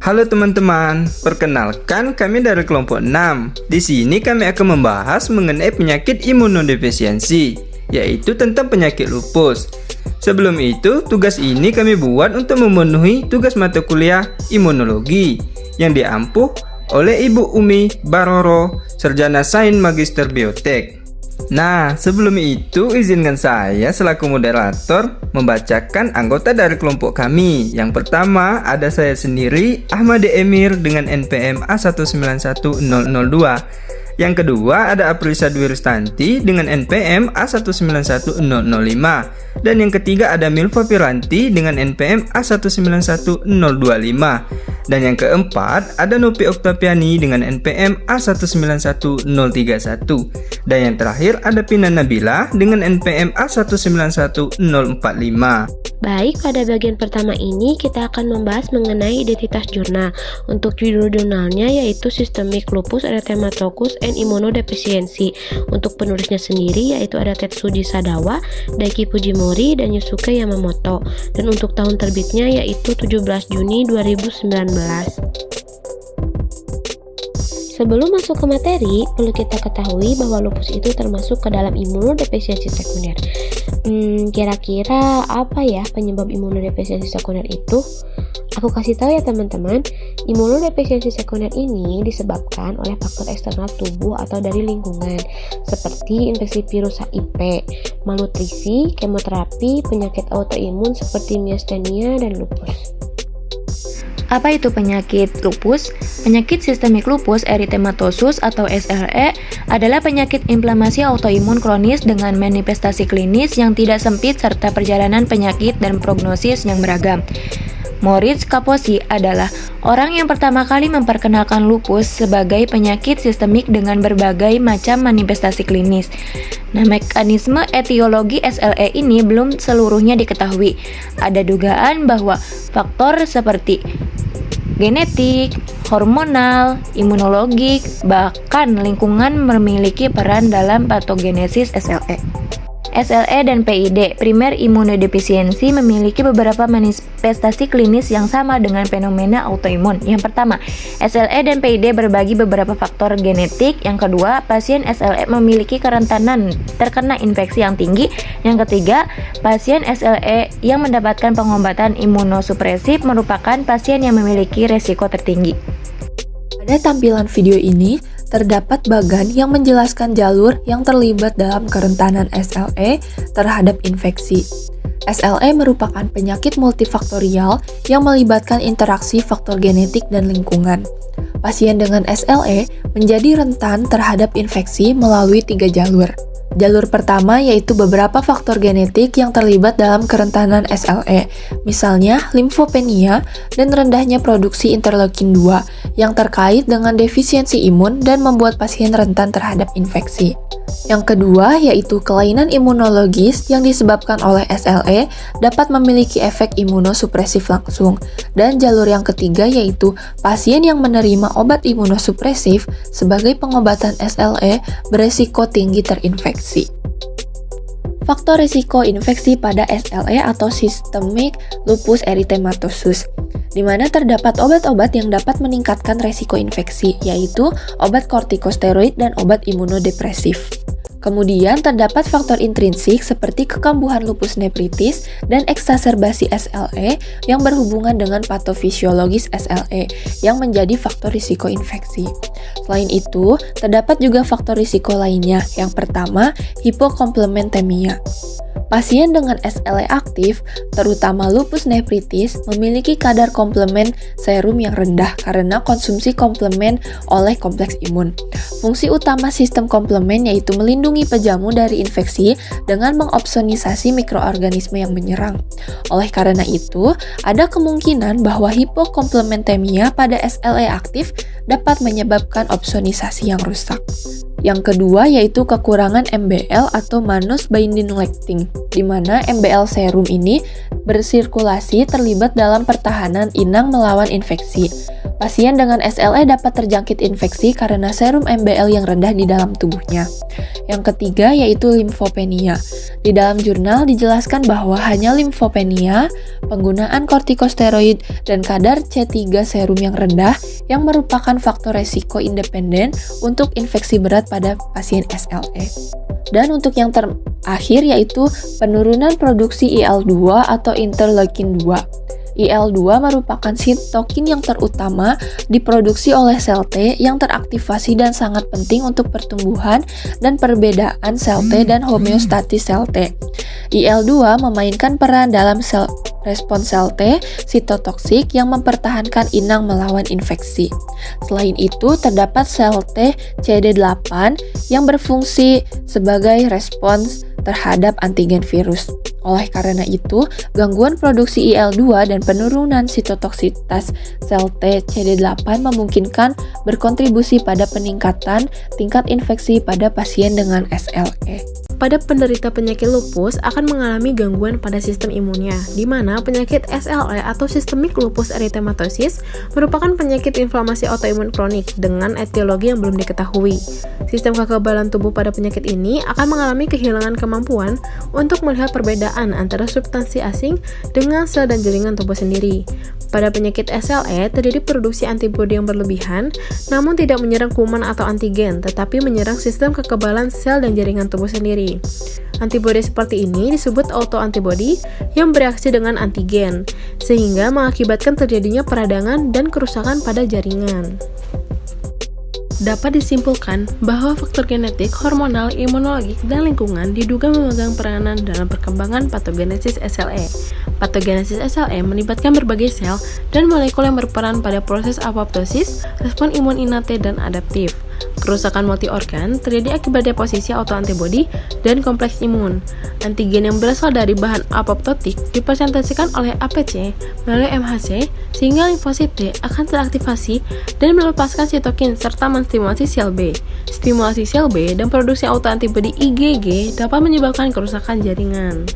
Halo teman-teman, perkenalkan kami dari kelompok 6. Di sini kami akan membahas mengenai penyakit imunodefisiensi, yaitu tentang penyakit lupus. Sebelum itu, tugas ini kami buat untuk memenuhi tugas mata kuliah imunologi yang diampuh oleh Ibu Umi Baroro, Sarjana Sains Magister Biotek. Nah, sebelum itu izinkan saya selaku moderator membacakan anggota dari kelompok kami. Yang pertama ada saya sendiri, Ahmad Emir dengan NPM A191002. Yang kedua ada Aprisa Dwi Rustanti dengan NPM A191005. Dan yang ketiga ada Milva Piranti dengan NPM A191025. Dan yang keempat ada Nopi Oktaviani dengan NPM A191031. Dan yang terakhir ada Pina Nabila dengan NPM A191045. Baik, pada bagian pertama ini kita akan membahas mengenai identitas jurnal. Untuk judul jurnalnya yaitu Systemic Lupus Erythematosus and Immunodeficiency. Untuk penulisnya sendiri yaitu ada Tetsuji Sadawa, Daiki Fujimori, dan Yusuke Yamamoto. Dan untuk tahun terbitnya yaitu 17 Juni 2019. Sebelum masuk ke materi, perlu kita ketahui bahwa lupus itu termasuk ke dalam imunodefisiensi sekunder. Kira-kira apa ya penyebab imunodefisiensi sekunder itu? Aku kasih tahu ya teman-teman, imunodefisiensi sekunder ini disebabkan oleh faktor eksternal tubuh atau dari lingkungan, seperti infeksi virus HIV, malnutrisi, kemoterapi, penyakit autoimun seperti miastenia dan lupus. Apa itu penyakit lupus? Penyakit sistemik lupus erythematosus atau SLE adalah penyakit inflamasi autoimun kronis dengan manifestasi klinis yang tidak sempit serta perjalanan penyakit dan prognosis yang beragam. Moritz Kaposi adalah orang yang pertama kali memperkenalkan lupus sebagai penyakit sistemik dengan berbagai macam manifestasi klinis. Nah, mekanisme etiologi SLE ini belum seluruhnya diketahui. Ada dugaan bahwa faktor seperti genetik, hormonal, imunologik, bahkan lingkungan memiliki peran dalam patogenesis SLE. SLE dan PID, primer immunodefficiency, memiliki beberapa manifestasi klinis yang sama dengan fenomena autoimun. Yang pertama, SLE dan PID berbagi beberapa faktor genetik. Yang kedua, pasien SLE memiliki kerentanan terkena infeksi yang tinggi. Yang ketiga, pasien SLE yang mendapatkan pengobatan imunosupresif merupakan pasien yang memiliki resiko tertinggi. Pada tampilan video ini, terdapat bagan yang menjelaskan jalur yang terlibat dalam kerentanan SLE terhadap infeksi. SLE merupakan penyakit multifaktorial yang melibatkan interaksi faktor genetik dan lingkungan. Pasien dengan SLE menjadi rentan terhadap infeksi melalui 3 jalur. Jalur pertama yaitu beberapa faktor genetik yang terlibat dalam kerentanan SLE, misalnya limfopenia dan rendahnya produksi interleukin 2 yang terkait dengan defisiensi imun dan membuat pasien rentan terhadap infeksi. Yang kedua yaitu kelainan imunologis yang disebabkan oleh SLE dapat memiliki efek imunosupresif langsung. Dan jalur yang ketiga yaitu pasien yang menerima obat imunosupresif sebagai pengobatan SLE beresiko tinggi terinfeksi. Faktor risiko infeksi pada SLE atau Systemic Lupus Erythematosus, di mana terdapat obat-obat yang dapat meningkatkan resiko infeksi, yaitu obat kortikosteroid dan obat imunodepresif. Kemudian terdapat faktor intrinsik seperti kekambuhan lupus nephritis dan eksaserbasi SLE yang berhubungan dengan patofisiologis SLE yang menjadi faktor risiko infeksi. Selain itu, terdapat juga faktor risiko lainnya. Yang pertama, hipokomplementemia. Pasien dengan SLE aktif, terutama lupus nephritis, memiliki kadar komplement serum yang rendah karena konsumsi komplement oleh kompleks imun. Fungsi utama sistem komplement yaitu melindungi pejamu dari infeksi dengan mengopsonisasi mikroorganisme yang menyerang. Oleh karena itu, ada kemungkinan bahwa hipokomplementemia pada SLE aktif dapat menyebabkan opsonisasi yang rusak. Yang kedua yaitu kekurangan MBL atau mannose binding lectin, di mana MBL serum ini bersirkulasi terlibat dalam pertahanan inang melawan infeksi. Pasien dengan SLE dapat terjangkit infeksi karena serum MBL yang rendah di dalam tubuhnya. Yang ketiga yaitu limfopenia. Di dalam jurnal dijelaskan bahwa hanya limfopenia, penggunaan kortikosteroid, dan kadar C3 serum yang rendah yang merupakan faktor resiko independen untuk infeksi berat pada pasien SLE. Dan untuk yang terakhir yaitu penurunan produksi IL-2 atau interleukin 2. IL-2 merupakan sitokin yang terutama diproduksi oleh sel T yang teraktivasi dan sangat penting untuk pertumbuhan dan perbedaan sel T dan homeostatis sel T. IL-2 memainkan peran dalam respons sel T sitotoksik yang mempertahankan inang melawan infeksi. Selain itu, terdapat sel T CD8 yang berfungsi sebagai respons terhadap antigen virus. Oleh karena itu, gangguan produksi IL-2 dan penurunan sitotoksitas sel T CD8 memungkinkan berkontribusi pada peningkatan tingkat infeksi pada pasien dengan SLE. Pada penderita penyakit lupus akan mengalami gangguan pada sistem imunnya, di mana penyakit SLE atau sistemik lupus erythematosus merupakan penyakit inflamasi autoimun kronik dengan etiologi yang belum diketahui. Sistem kekebalan tubuh pada penyakit ini akan mengalami kehilangan kemampuan untuk melihat perbedaan antara substansi asing dengan sel dan jaringan tubuh sendiri. Pada penyakit SLE terjadi produksi antibodi yang berlebihan, namun tidak menyerang kuman atau antigen, tetapi menyerang sistem kekebalan sel dan jaringan tubuh sendiri. Antibodi seperti ini disebut autoantibodi yang bereaksi dengan antigen, sehingga mengakibatkan terjadinya peradangan dan kerusakan pada jaringan. Dapat disimpulkan bahwa faktor genetik, hormonal, imunologik, dan lingkungan diduga memegang peranan dalam perkembangan patogenesis SLE. Patogenesis SLE melibatkan berbagai sel dan molekul yang berperan pada proses apoptosis, respon imun innate dan adaptif. Kerusakan multiorgan terjadi akibat deposisi autoantibodi dan kompleks imun. Antigen yang berasal dari bahan apoptotik dipresentasikan oleh APC melalui MHC sehingga limfosit T akan teraktivasi dan melepaskan sitokin serta menstimulasi sel B. Stimulasi sel B dan produksi autoantibodi IgG dapat menyebabkan kerusakan jaringan.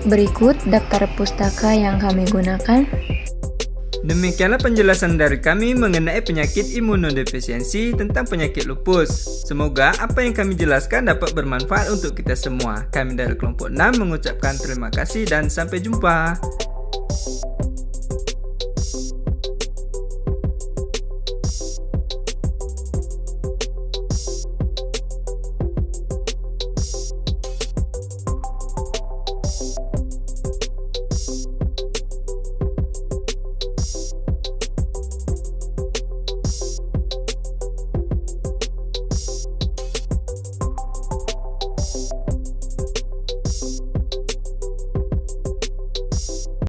Berikut daftar pustaka yang kami gunakan. Demikianlah penjelasan dari kami mengenai penyakit imunodefisiensi tentang penyakit lupus. Semoga apa yang kami jelaskan dapat bermanfaat untuk kita semua. Kami dari kelompok 6 mengucapkan terima kasih dan sampai jumpa.